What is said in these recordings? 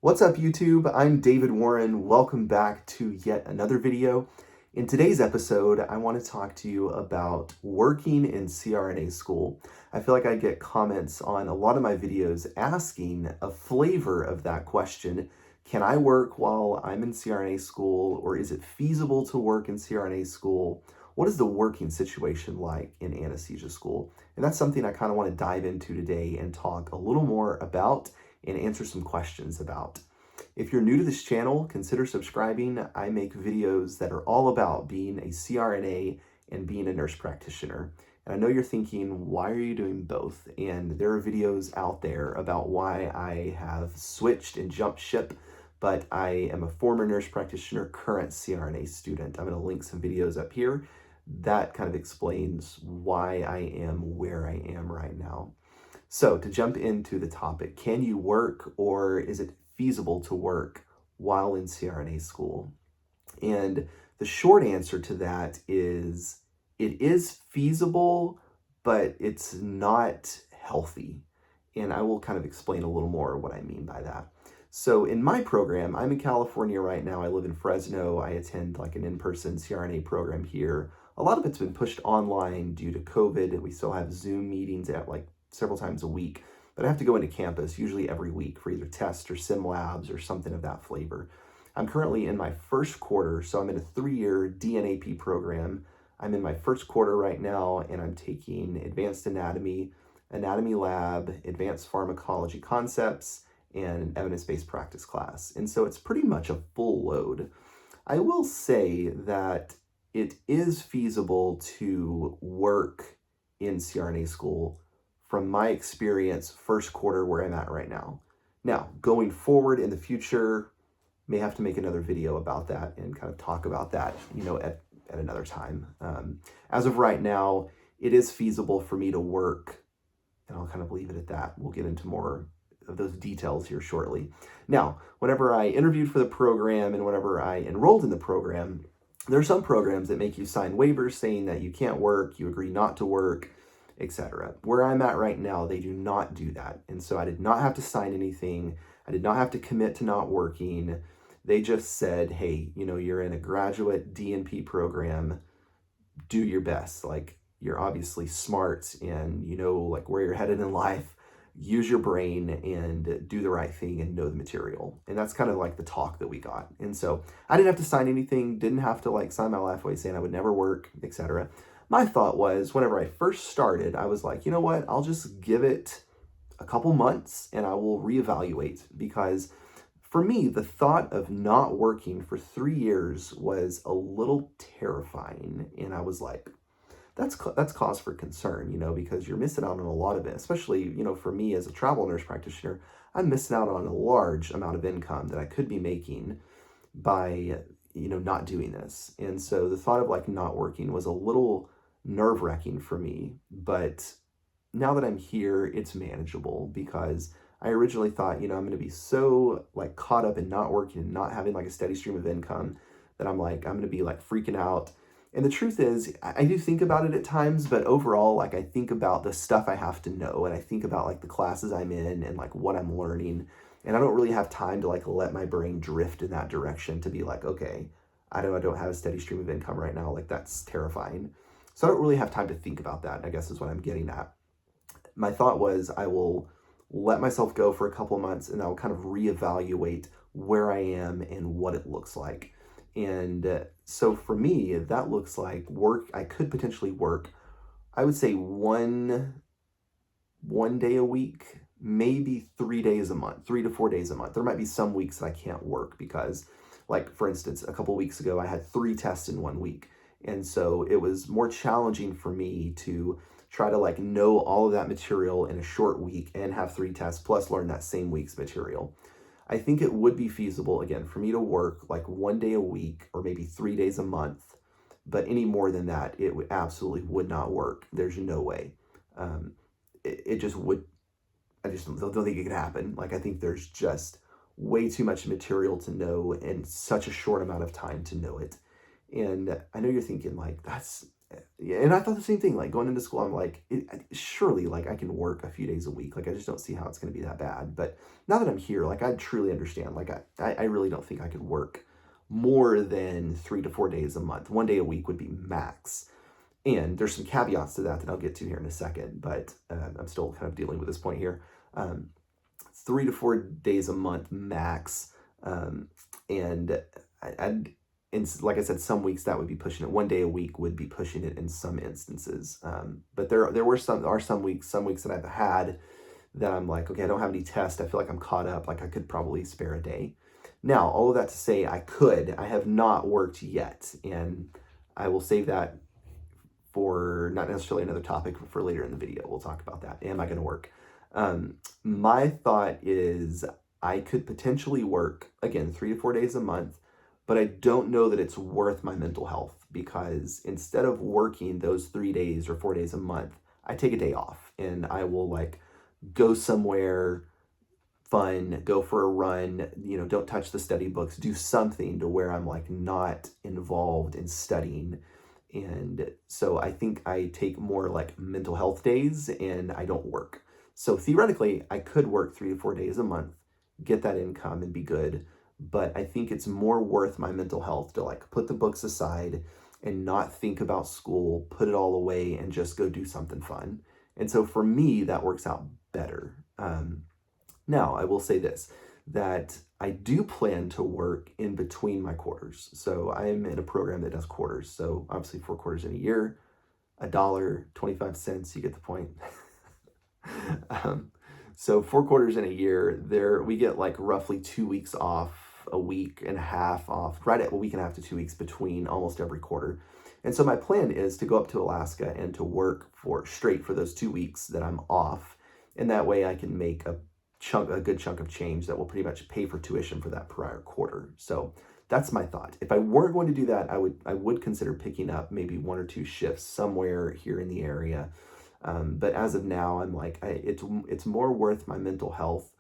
What's up, YouTube? I'm David Warren. Welcome back to yet another video. In today's episode, I want to talk to you about working in CRNA school. I feel like I get comments on a lot of my videos asking a flavor of that question. Can I work while I'm in CRNA school, or is it feasible to work in CRNA school? What is the working situation like in anesthesia school? And that's something I kind of want to dive into today and talk a little more about and answer some questions about. If you're new to this channel, consider subscribing. I make videos that are all about being a CRNA and being a nurse practitioner. And I know you're thinking, why are you doing both? And there are videos out there about why I have switched and jumped ship, but I am a former nurse practitioner, current CRNA student. I'm going to link some videos up here. That kind of explains why I am where I am right now. So to jump into the topic, can you work, or is it feasible to work while in CRNA school? And the short answer to that is it is feasible, but it's not healthy. And I will kind of explain a little more what I mean by that. So in my program, I'm in California right now. I live in Fresno. I attend like an in-person CRNA program here. A lot of it's been pushed online due to COVID. We still have Zoom meetings at like several times a week, but I have to go into campus usually every week for either test or sim labs or something of that flavor. I'm currently in my first quarter, so I'm in a 3-year DNAP program. I'm in my first quarter right now, and I'm taking advanced anatomy, anatomy lab, advanced pharmacology concepts, and an evidence-based practice class. And so it's pretty much a full load. I will say that it is feasible to work in CRNA school from my experience, first quarter where I'm at right now. Now, going forward in the future, may have to make another video about that and kind of talk about that, at another time. As of right now, it is feasible for me to work, and I'll kind of leave it at that. We'll get into more of those details here shortly. Now, whenever I interviewed for the program and whenever I enrolled in the program, there are some programs that make you sign waivers saying that you can't work, you agree not to work, etc. Where I'm at right now, they do not do that. And so I did not have to sign anything. I did not have to commit to not working. They just said, hey, you're in a graduate DNP program, do your best. Like, you're obviously smart and like where you're headed in life, use your brain and do the right thing and know the material. And that's kind of like the talk that we got. And so I didn't have to sign anything, didn't have to like sign my life away saying I would never work, etc. My thought was, whenever I first started, I was like, you know what, I'll just give it a couple months and I will reevaluate, because for me, the thought of not working for 3 years was a little terrifying. And I was like, that's cause for concern, because you're missing out on a lot of it, especially, for me as a travel nurse practitioner, I'm missing out on a large amount of income that I could be making by, not doing this. And so the thought of like not working was a little nerve-wracking for me, but now that I'm here, it's manageable, because I originally thought, I'm going to be so like caught up in not working and not having like a steady stream of income that I'm going to be like freaking out. And the truth is, I do think about it at times, but overall, like I think about the stuff I have to know, and I think about like the classes I'm in and like what I'm learning. And I don't really have time to like let my brain drift in that direction to be like, okay, I don't have a steady stream of income right now. Like that's terrifying. So I don't really have time to think about that, I guess is what I'm getting at. My thought was I will let myself go for a couple of months and I'll kind of reevaluate where I am and what it looks like. And so for me, that looks like work. I could potentially work, I would say one day a week, maybe 3 days a month, 3 to 4 days a month. There might be some weeks that I can't work because, like, for instance, a couple weeks ago, I had 3 tests in 1 week. And so it was more challenging for me to try to like know all of that material in a short week and have 3 tests plus learn that same week's material. I think it would be feasible, again, for me to work like 1 day a week or maybe 3 days a month, but any more than that, it absolutely would not work. There's no way. It just would, I just don't think it could happen. Like, I think there's just way too much material to know in such a short amount of time to know it. And I know you're thinking like, that's and I thought the same thing, like going into school, I'm like, surely like I can work a few days a week. Like I just don't see how it's going to be that bad. But now that I'm here, like I truly understand, like I really don't think I could work more than 3 to 4 days a month. 1 day a week would be max. And there's some caveats to that I'll get to here in a second, but I'm still kind of dealing with this point here. 3 to 4 days a month max. And and like I said, some weeks that would be pushing it. 1 day a week would be pushing it in some instances. But there were some weeks that I've had that I'm like, okay, I don't have any tests. I feel like I'm caught up. Like I could probably spare a day. Now, all of that to say, I have not worked yet, and I will save that for not necessarily another topic, but for later in the video. We'll talk about that. Am I going to work? My thought is I could potentially work, again, 3 to 4 days a month, but I don't know that it's worth my mental health, because instead of working those 3 days or 4 days a month, I take a day off and I will like go somewhere fun, go for a run, don't touch the study books, do something to where I'm like not involved in studying. And so I think I take more like mental health days and I don't work. So theoretically, I could work 3 to 4 days a month, get that income and be good. But I think it's more worth my mental health to like put the books aside and not think about school, put it all away and just go do something fun. And so for me, that works out better. Now, I will say this, that I do plan to work in between my quarters. So I'm in a program that does quarters. So obviously 4 quarters in a year, $1.25, you get the point. So 4 quarters in a year, we get like roughly 2 weeks off, a week and a half off, right at a week and a half to 2 weeks between almost every quarter. And so my plan is to go up to Alaska and to work straight for those 2 weeks that I'm off. And that way I can make a good chunk of change that will pretty much pay for tuition for that prior quarter. So that's my thought. If I weren't going to do that, I would consider picking up maybe 1 or 2 shifts somewhere here in the area. But as of now, I'm like, it's more worth my mental health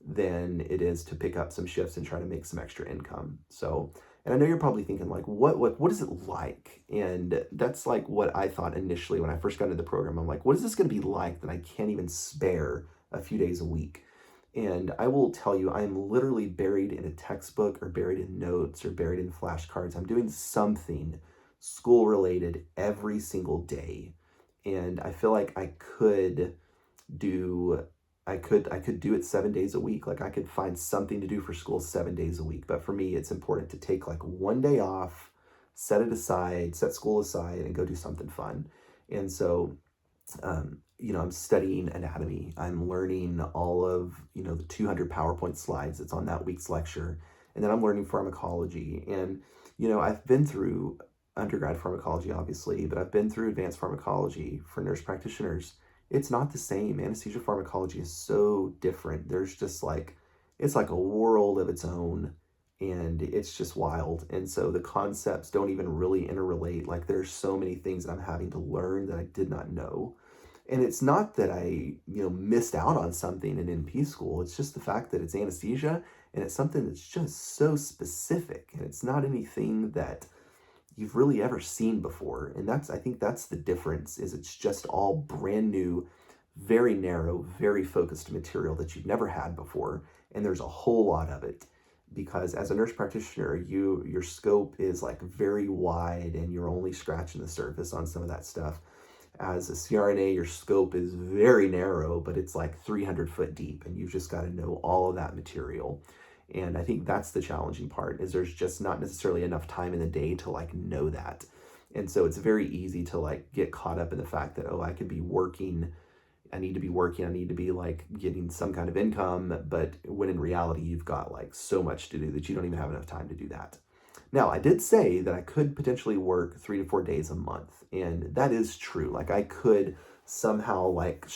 than it is to pick up some shifts and try to make some extra income. So, and I know you're probably thinking like, what is it like? And that's like what I thought initially when I first got into the program. I'm like, what is this going to be like that I can't even spare a few days a week? And I will tell you, I am literally buried in a textbook or buried in notes or buried in flashcards. I'm doing something school related every single day. And I feel like I could do it 7 days a week. Like I could find something to do for school 7 days a week. But for me, it's important to take like 1 day off, set school aside and go do something fun. And so, I'm studying anatomy. I'm learning all of, the 200 PowerPoint slides that's on that week's lecture. And then I'm learning pharmacology. And, I've been through undergrad pharmacology, obviously, but I've been through advanced pharmacology for nurse practitioners. It's not the same. Anesthesia pharmacology is so different. There's just it's like a world of its own, and it's just wild. And so the concepts don't even really interrelate. Like there's so many things that I'm having to learn that I did not know. And it's not that I, missed out on something in NP school. It's just the fact that it's anesthesia and it's something that's just so specific, and it's not anything that you've really ever seen before. And I think that's the difference, is it's just all brand new, very narrow, very focused material that you've never had before. And there's a whole lot of it, because as a nurse practitioner, your scope is like very wide and you're only scratching the surface on some of that stuff. As a CRNA, your scope is very narrow, but it's like 300 foot deep, and you've just got to know all of that material. And I think that's the challenging part, is there's just not necessarily enough time in the day to like know that. And so it's very easy to like get caught up in the fact that, I could be working, I need to be like getting some kind of income, but when in reality, you've got like so much to do that you don't even have enough time to do that. Now, I did say that I could potentially work 3 to 4 days a month, and that is true. Like I could somehow like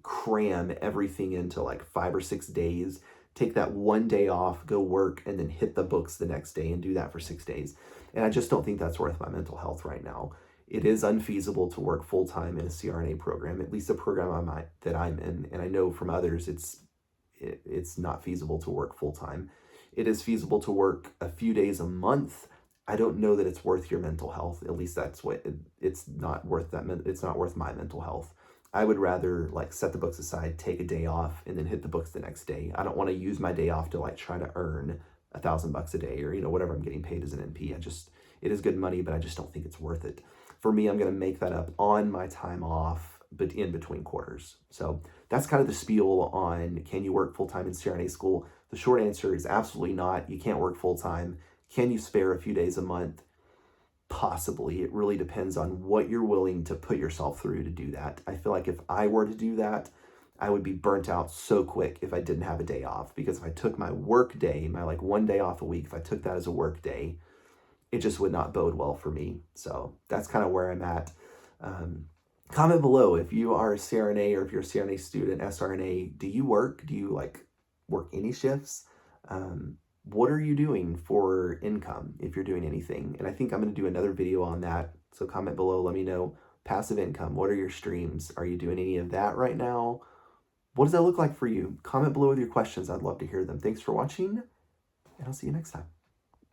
cram everything into like 5 or 6 days, take that 1 day off, go work, and then hit the books the next day and do that for 6 days. And I just don't think that's worth my mental health right now. It is unfeasible to work full-time in a CRNA program, at least the program that I'm in. And I know from others, it's not feasible to work full-time. It is feasible to work a few days a month I don't know that it's worth your mental health. At least that's what it's not worth that. It's not worth my mental health. I would rather like set the books aside, take a day off, and then hit the books the next day. I don't want to use my day off to like try to earn $1,000 a day or, whatever I'm getting paid as an NP. It is good money, but I just don't think it's worth it. For me, I'm going to make that up on my time off, but in between quarters. So that's kind of the spiel on, can you work full-time in CRNA school? The short answer is absolutely not. You can't work full-time. Can you spare a few days a month? Possibly. It really depends on what you're willing to put yourself through to do that. I feel like if I were to do that, I would be burnt out so quick if I didn't have a day off. Because if I took my work day, my like one day off a week, if I took that as a work day, it just would not bode well for me. So that's kind of where I'm at. Comment below if you are a CRNA or if you're a CRNA student, SRNA, do you work? Do you like work any shifts? What are you doing for income if you're doing anything? And I think I'm going to do another video on that. So comment below, let me know. Passive income, what are your streams? Are you doing any of that right now? What does that look like for you? Comment below with your questions. I'd love to hear them. Thanks for watching, and I'll see you next time.